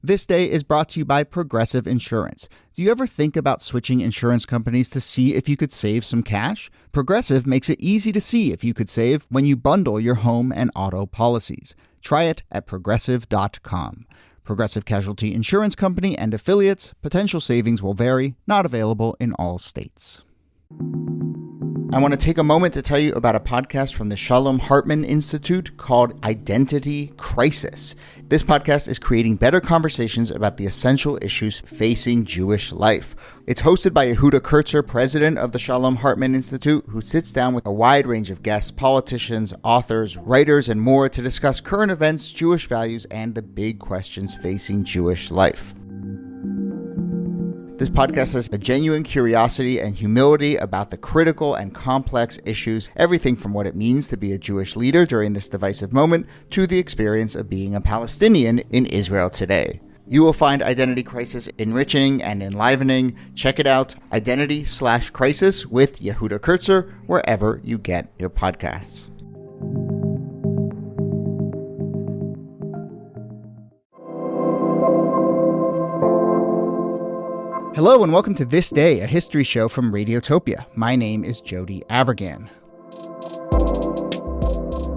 This day is brought to you by Progressive Insurance. Do you ever think about switching insurance companies to see if you could save some cash? Progressive makes it easy to see if you could save when you bundle your home and auto policies. Try it at Progressive.com. Progressive Casualty Insurance Company and affiliates. Potential savings will vary. Not available in all states. I want to take a moment to tell you about a podcast from the Shalom Hartman Institute called Identity Crisis. This podcast is creating better conversations about the essential issues facing Jewish life. It's hosted by Yehuda Kurtzer, president of the Shalom Hartman Institute, who sits down with a wide range of guests, politicians, authors, writers, and more to discuss current events, Jewish values, and the big questions facing Jewish life. This podcast has a genuine curiosity and humility about the critical and complex issues, everything from what it means to be a Jewish leader during this divisive moment to the experience of being a Palestinian in Israel today. You will find Identity Crisis enriching and enlivening. Check it out, Identity/Crisis with Yehuda Kurtzer, wherever you get your podcasts. Hello and welcome to This Day, a history show from Radiotopia. My name is Jody Avirgan.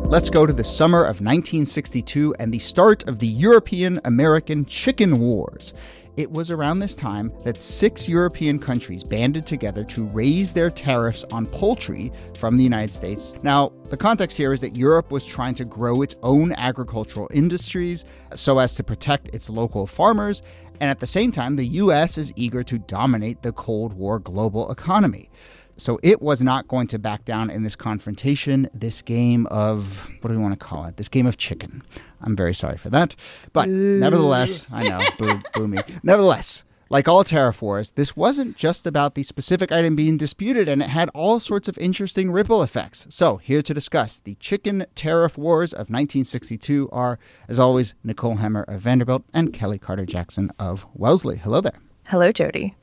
Let's go to the summer of 1962 and the start of the European-American Chicken Wars. It was around this time that 6 European countries banded together to raise their tariffs on poultry from the United States. Now, the context here is that Europe was trying to grow its own agricultural industries so as to protect its local farmers, and at the same time, the U.S. is eager to dominate the Cold War global economy. So it was not going to back down in this confrontation, this game of, what do we want to call it? This game of chicken. I'm very sorry for that. But nevertheless, I know, boo me. Nevertheless, like all tariff wars, this wasn't just about the specific item being disputed, and it had all sorts of interesting ripple effects. So here to discuss the chicken tariff wars of 1962 are, as always, Nicole Hemmer of Vanderbilt and Kellie Carter-Jackson of Wellesley. Hello there. Hello, Jody.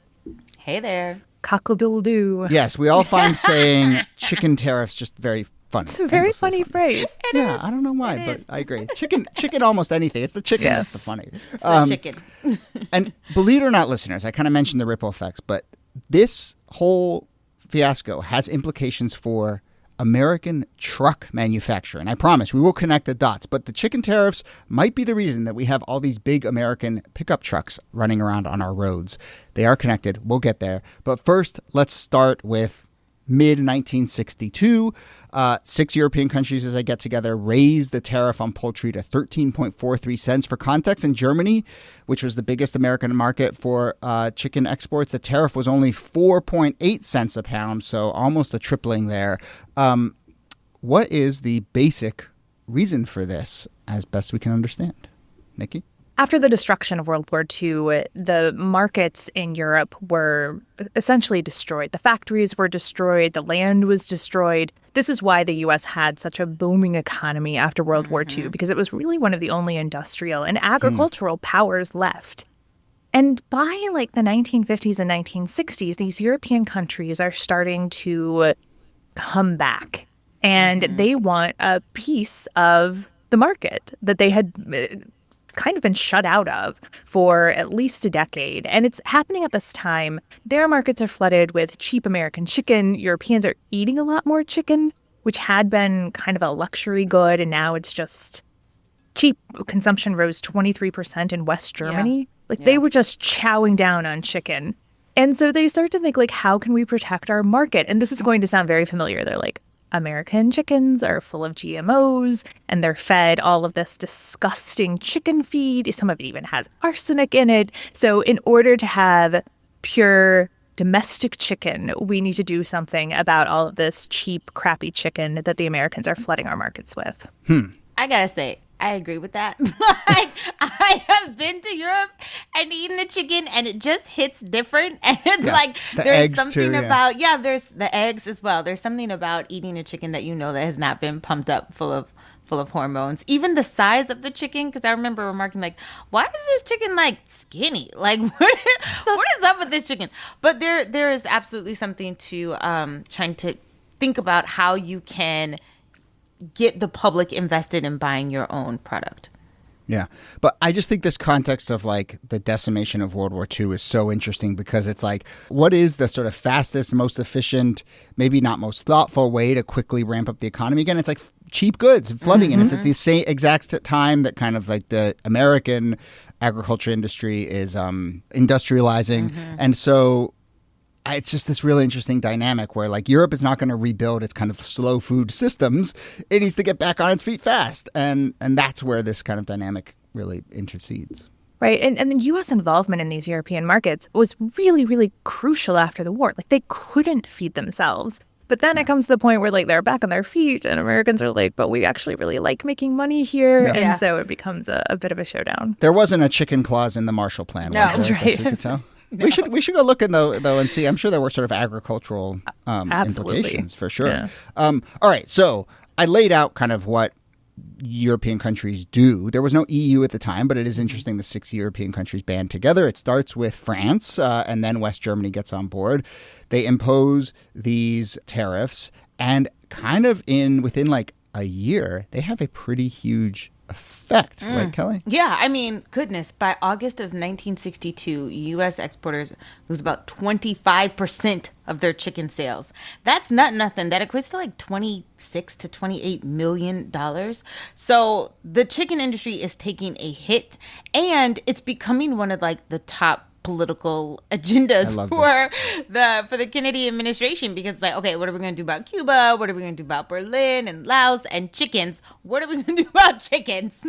Hey there. Cockle-doodle-doo. Yes, we all find saying chicken tariffs just very funny. It's a very funny phrase. It is. I don't know why, but I agree. Chicken, almost anything. It's the chicken that's the funny. It's the chicken. And believe it or not, listeners, I kind of mentioned the ripple effects, but this whole fiasco has implications for American truck manufacture. And I promise we will connect the dots. But the chicken tariffs might be the reason that we have all these big American pickup trucks running around on our roads. They are connected. We'll get there. But first, let's start with mid-1962, 6 European countries, as I get together, raised the tariff on poultry to 13.43 cents. For context, in Germany, which was the biggest American market for chicken exports, the tariff was only 4.8 cents a pound, so almost a tripling there. What is the basic reason for this, as best we can understand? Niki? After the destruction of World War II, the markets in Europe were essentially destroyed. The factories were destroyed. The land was destroyed. This is why the U.S. had such a booming economy after World War II, because it was really one of the only industrial and agricultural powers left. And by like the 1950s and 1960s, these European countries are starting to come back. And they want a piece of the market that they had kind of been shut out of for at least a decade. And it's happening at this time. Their markets are flooded with cheap American chicken. Europeans are eating a lot more chicken, which had been kind of a luxury good, and now it's just cheap. Consumption rose 23% in West Germany. They were just chowing down on chicken. And so they start to think, like, how can we protect our market? And this is going to sound very familiar. They're like, American chickens are full of GMOs, and they're fed all of this disgusting chicken feed. Some of it even has arsenic in it. So in order to have pure domestic chicken, we need to do something about all of this cheap, crappy chicken that the Americans are flooding our markets with. I gotta say, I agree with that. Like, I have been to Europe and eaten the chicken, and it just hits different. And it's like there's something about there's the eggs as well. There's something about eating a chicken that that has not been pumped up full of hormones. Even the size of the chicken, because I remember remarking, like, why is this chicken like skinny? Like, what is up with this chicken? But there is absolutely something to trying to think about how you can get the public invested in buying your own product. Yeah. But I just think this context of like the decimation of World War II is so interesting because it's like, what is the sort of fastest, most efficient, maybe not most thoughtful way to quickly ramp up the economy again? It's like cheap goods flooding in. It's at the same exact time that kind of like the American agriculture industry is industrializing. And so it's just this really interesting dynamic where like Europe is not going to rebuild its kind of slow food systems. It needs to get back on its feet fast. And that's where this kind of dynamic really intercedes. Right. And the U.S. involvement in these European markets was really, really crucial after the war. Like they couldn't feed themselves. But then it comes to the point where like they're back on their feet and Americans are like, but we actually really like making money here. Yeah. And so it becomes a bit of a showdown. There wasn't a chicken clause in the Marshall Plan. No, that's right. You could tell. No. We should go look in though and see. I'm sure there were sort of agricultural implications for sure. Yeah. All right, so I laid out kind of what European countries do. There was no EU at the time, but it is interesting the 6 European countries band together. It starts with France, and then West Germany gets on board. They impose these tariffs, and kind of within like a year, they have a pretty huge effect, right, Kellie? Yeah, I mean, goodness, by August of 1962, U.S. exporters lose about 25% of their chicken sales. That's not nothing. That equates to like $26 to $28 million. So the chicken industry is taking a hit, and it's becoming one of like the top political agendas for the Kennedy administration, because it's like, okay, what are we going to do about Cuba? What are we going to do about Berlin and Laos and chickens? What are we going to do about chickens?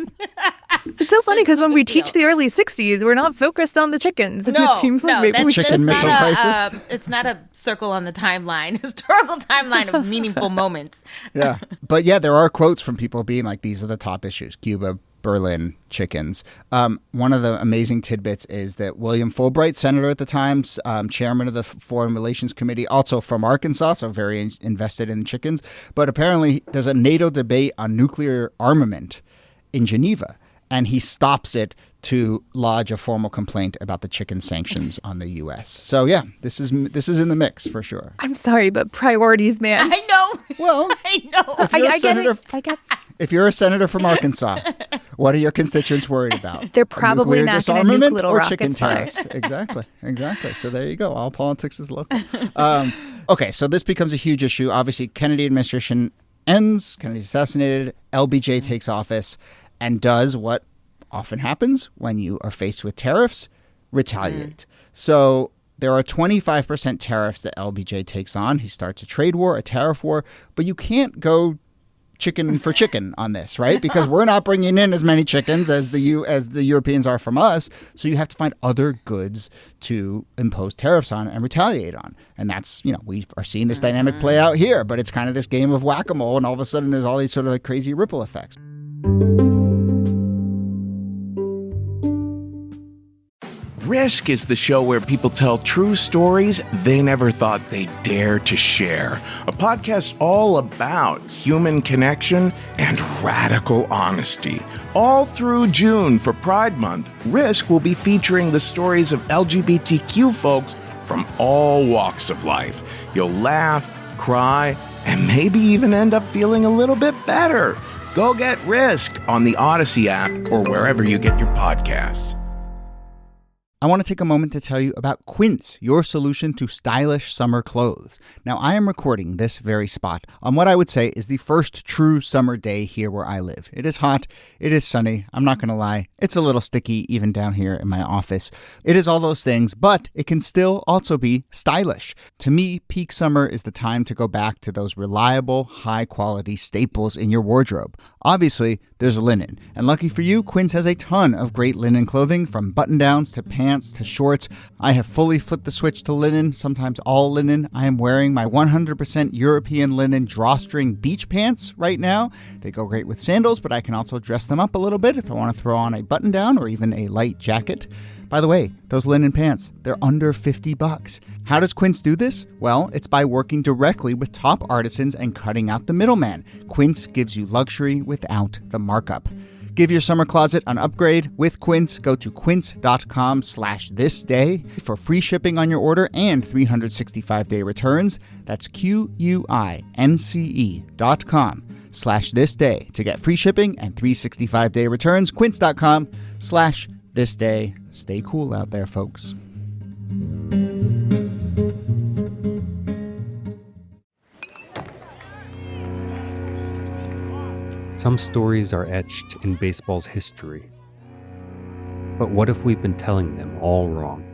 It's so funny because when we teach the early 60s, we're not focused on the chickens. No, it seems like that's chicken missile crisis. It's not a circle on the timeline, historical timeline of meaningful moments. Yeah. But yeah, there are quotes from people being like, these are the top issues: Cuba, Berlin, chickens. One of the amazing tidbits is that William Fulbright, senator at the time, chairman of the Foreign Relations Committee, also from Arkansas, so very invested in chickens. But apparently there's a NATO debate on nuclear armament in Geneva, and he stops it to lodge a formal complaint about the chicken sanctions on the U.S. So yeah, this is in the mix for sure. I'm sorry, but priorities, man. I know. Well, I know. If you're a senator from Arkansas, what are your constituents worried about? They're probably not going to nuke little or rockets chicken tariffs. Exactly. So there you go. All politics is local. Okay, so this becomes a huge issue. Obviously, Kennedy administration ends. Kennedy's assassinated. LBJ takes office and does what often happens when you are faced with tariffs: retaliate. So there are 25% tariffs that LBJ takes on. He starts a trade war, a tariff war, but you can't go chicken for chicken on this, right? Because we're not bringing in as many chickens as the Europeans are from us. So you have to find other goods to impose tariffs on and retaliate on. And that's, we are seeing this dynamic play out here, but it's kind of this game of whack-a-mole, and all of a sudden there's all these sort of like crazy ripple effects. Risk is the show where people tell true stories they never thought they'd dare to share. A podcast all about human connection and radical honesty. All through June for Pride Month, Risk will be featuring the stories of LGBTQ folks from all walks of life. You'll laugh, cry, and maybe even end up feeling a little bit better. Go get Risk on the Odyssey app or wherever you get your podcasts. I want to take a moment to tell you about Quince, your solution to stylish summer clothes. Now, I am recording this very spot on what I would say is the first true summer day here where I live. It is hot. It is sunny. I'm not going to lie. It's a little sticky even down here in my office. It is all those things, but it can still also be stylish. To me, peak summer is the time to go back to those reliable, high-quality staples in your wardrobe. Obviously, there's linen. And lucky for you, Quince has a ton of great linen clothing, from button-downs to pants to shorts. I have fully flipped the switch to linen, sometimes all linen. I am wearing my 100% European linen drawstring beach pants right now. They go great with sandals, but I can also dress them up a little bit if I want to throw on a button-down or even a light jacket. By the way, those linen pants, they're under $50. How does Quince do this? Well, it's by working directly with top artisans and cutting out the middleman. Quince gives you luxury without the markup. Give your summer closet an upgrade with Quince. Go to quince.com/thisday for free shipping on your order and 365-day returns. That's QUINCE.com. quince.com/thisday to get free shipping and 365-day returns. Quince.com/thisday. Stay cool out there, folks. Some stories are etched in baseball's history. But what if we've been telling them all wrong?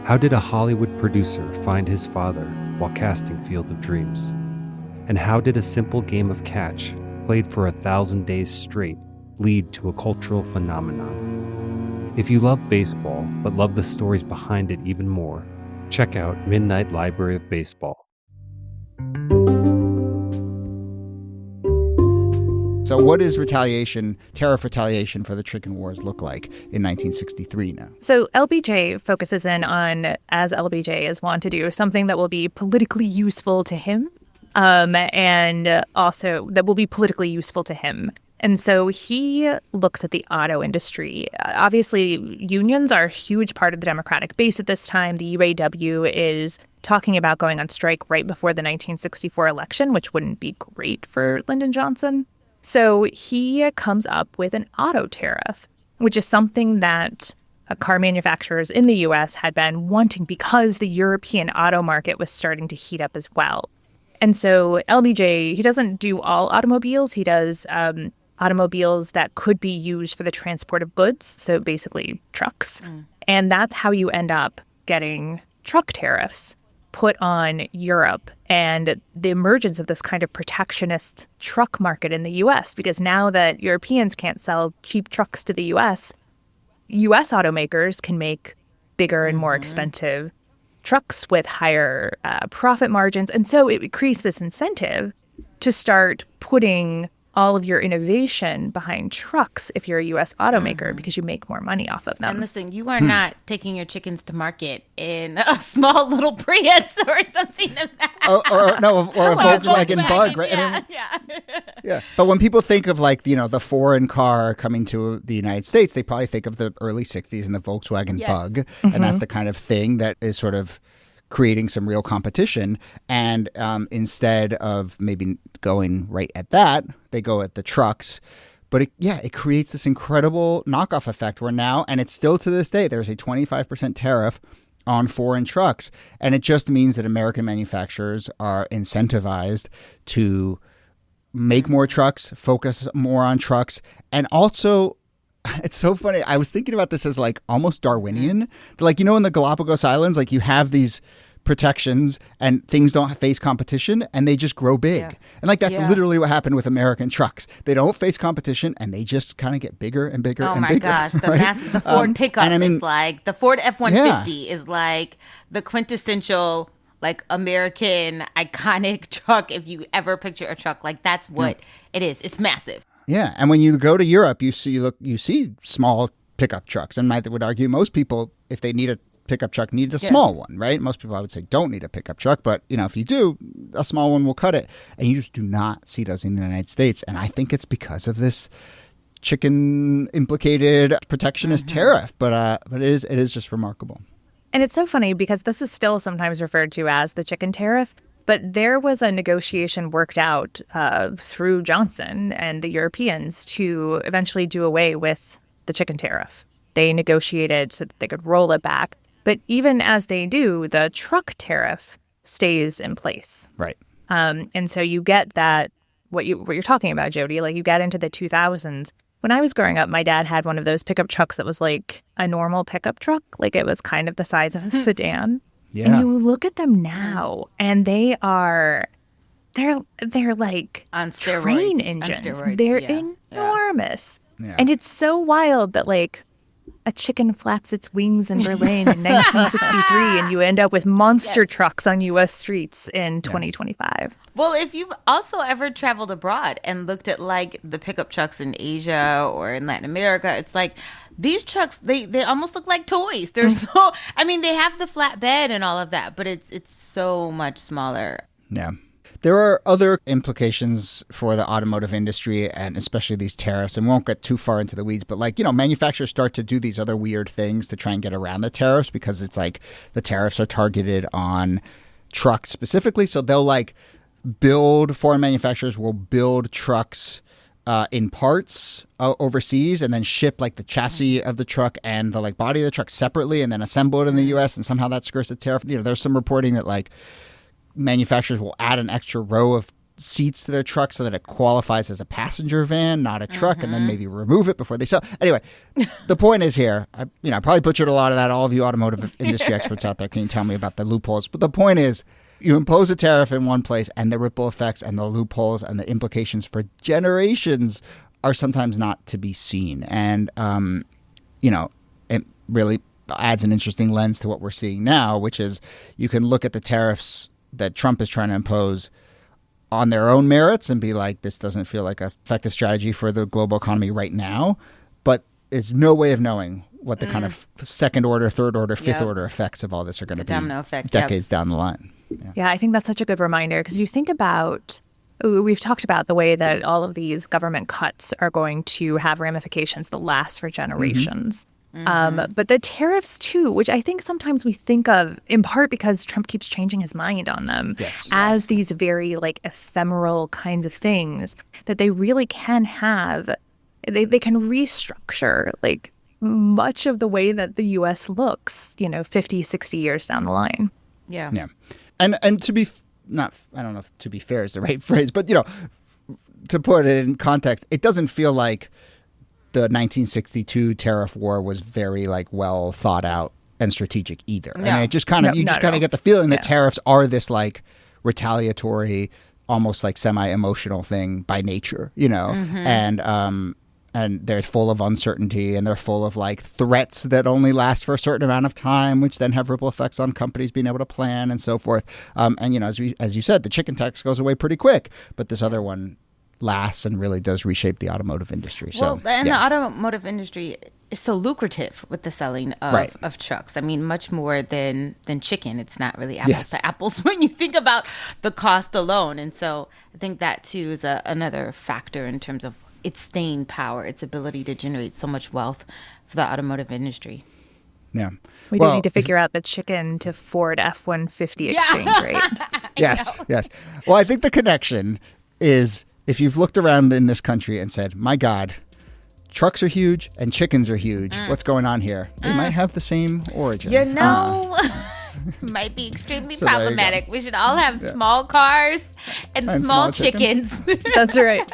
How did a Hollywood producer find his father while casting Field of Dreams? And how did a simple game of catch, played for 1,000 days straight, lead to a cultural phenomenon? If you love baseball, but love the stories behind it even more, check out Midnight Library of Baseball. So what does tariff retaliation for the chicken wars look like in 1963 now? So LBJ focuses in on, as LBJ is wont to do, something that will be politically useful to him, and also that will be politically useful to him. And so he looks at the auto industry. Obviously, unions are a huge part of the Democratic base at this time. The UAW is talking about going on strike right before the 1964 election, which wouldn't be great for Lyndon Johnson. So he comes up with an auto tariff, which is something that car manufacturers in the U.S. had been wanting because the European auto market was starting to heat up as well. And so LBJ, he doesn't do all automobiles. He does automobiles that could be used for the transport of goods, so basically trucks. And that's how you end up getting truck tariffs put on Europe and the emergence of this kind of protectionist truck market in the U.S. Because now that Europeans can't sell cheap trucks to the U.S. automakers can make bigger and more expensive trucks with higher profit margins. And so it creates this incentive to start putting all of your innovation behind trucks if you're a U.S. automaker because you make more money off of them. And listen, you are not taking your chickens to market in a small little Prius or something of that. Or a Volkswagen Bug, right? Yeah. But when people think of the foreign car coming to the United States, they probably think of the early 60s and the Volkswagen Bug. And that's the kind of thing that is sort of creating some real competition. And instead of maybe going right at that, they go at the trucks. But it creates this incredible knockoff effect where now, and it's still to this day, there's a 25% tariff on foreign trucks. And it just means that American manufacturers are incentivized to make more trucks, focus more on trucks, and also it's so funny. I was thinking about this as almost Darwinian. In the Galapagos Islands, you have these protections and things don't face competition and they just grow big. Yeah. And that's literally what happened with American trucks. They don't face competition and they just kind of get bigger and bigger and bigger. Oh my gosh. The Ford pickup is the Ford F-150 is the quintessential American iconic truck. If you ever picture a truck, that's what it is. It's massive. Yeah, and when you go to Europe, you see small pickup trucks, and I would argue most people, if they need a pickup truck, need a small one, right? Most people, I would say, don't need a pickup truck, but if you do, a small one will cut it, and you just do not see those in the United States, and I think it's because of this chicken-implicated protectionist tariff, but it is just remarkable. And it's so funny because this is still sometimes referred to as the chicken tariff. But there was a negotiation worked out through Johnson and the Europeans to eventually do away with the chicken tariff. They negotiated so that they could roll it back. But even as they do, the truck tariff stays in place. Right. And so you get that, what you're talking about, Jody, you get into the 2000s. When I was growing up, my dad had one of those pickup trucks that was like a normal pickup truck. It was kind of the size of a sedan. Yeah. And you look at them now, and they're like on steroids, train engines. They're enormous. Yeah. And it's so wild that a chicken flaps its wings in Berlin in 1963, and you end up with monster trucks on U.S. streets in 2025. Well, if you've also ever traveled abroad and looked at the pickup trucks in Asia or in Latin America, it's these trucks, they almost look like toys. They're so, they have the flatbed and all of that, but it's so much smaller. Yeah. There are other implications for the automotive industry and especially these tariffs, and we won't get too far into the weeds, but manufacturers start to do these other weird things to try and get around the tariffs because it's the tariffs are targeted on trucks specifically. So they'll foreign manufacturers will build trucks in parts overseas and then ship like the chassis of the truck and the like body of the truck separately and then assemble it in the U.S. and somehow that skirts the tariff. There's some reporting that like manufacturers will add an extra row of seats to their truck so that it qualifies as a passenger van, not a truck, and then maybe remove it before they sell. Anyway, the point is here, I probably butchered a lot of that. All of you automotive industry experts out there, can you tell me about the loopholes? But the point is, you impose a tariff in one place and the ripple effects and the loopholes and the implications for generations are sometimes not to be seen. And, it really adds an interesting lens to what we're seeing now, which is you can look at the tariffs that Trump is trying to impose on their own merits and be like, this doesn't feel like an effective strategy for the global economy right now. But there's no way of knowing what the kind of second order, third order, fifth order effects of all this are going to be domino effect, decades down the line. Yeah, I think that's such a good reminder because you think about, we've talked about the way that all of these government cuts are going to have ramifications that last for generations. But the tariffs too, which I think sometimes we think of in part because Trump keeps changing his mind on them as these very like ephemeral kinds of things that they really can have. They can restructure like much of the way that the U.S. looks, 50, 60 years down the line. Yeah. And to be I don't know if to be fair is the right phrase, but, to put it in context, it doesn't feel like the 1962 tariff war was very like well thought out and strategic either. No. I mean, it just kind of get the feeling that tariffs are this like retaliatory, almost like semi-emotional thing by nature, and they're full of uncertainty and they're full of like threats that only last for a certain amount of time, which then have ripple effects on companies being able to plan and so forth. As you said, the chicken tax goes away pretty quick, but this other one lasts and really does reshape the automotive industry. The automotive industry is so lucrative with the selling of trucks. I mean, much more than chicken. It's not really apples to apples when you think about the cost alone. And so I think that too is another factor in terms of its staying power, its ability to generate so much wealth for the automotive industry. Yeah. We do need to figure out the chicken to Ford F-150 exchange rate. Yes. Well, I think the connection is if you've looked around in this country and said, my God, trucks are huge and chickens are huge. What's going on here? They might have the same origin. Might be extremely problematic. We should all have small cars and small chickens. That's right.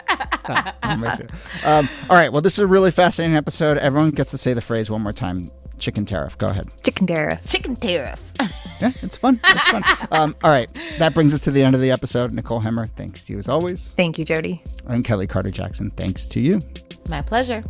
All right. Well, this is a really fascinating episode. Everyone gets to say the phrase one more time. Chicken tariff. Go ahead. Chicken tariff. Chicken tariff. Yeah, it's fun. All right. That brings us to the end of the episode. Nicole Hemmer, thanks to you as always. Thank you, Jody. And Kellie Carter-Jackson, thanks to you. My pleasure.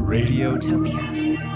Radiotopia.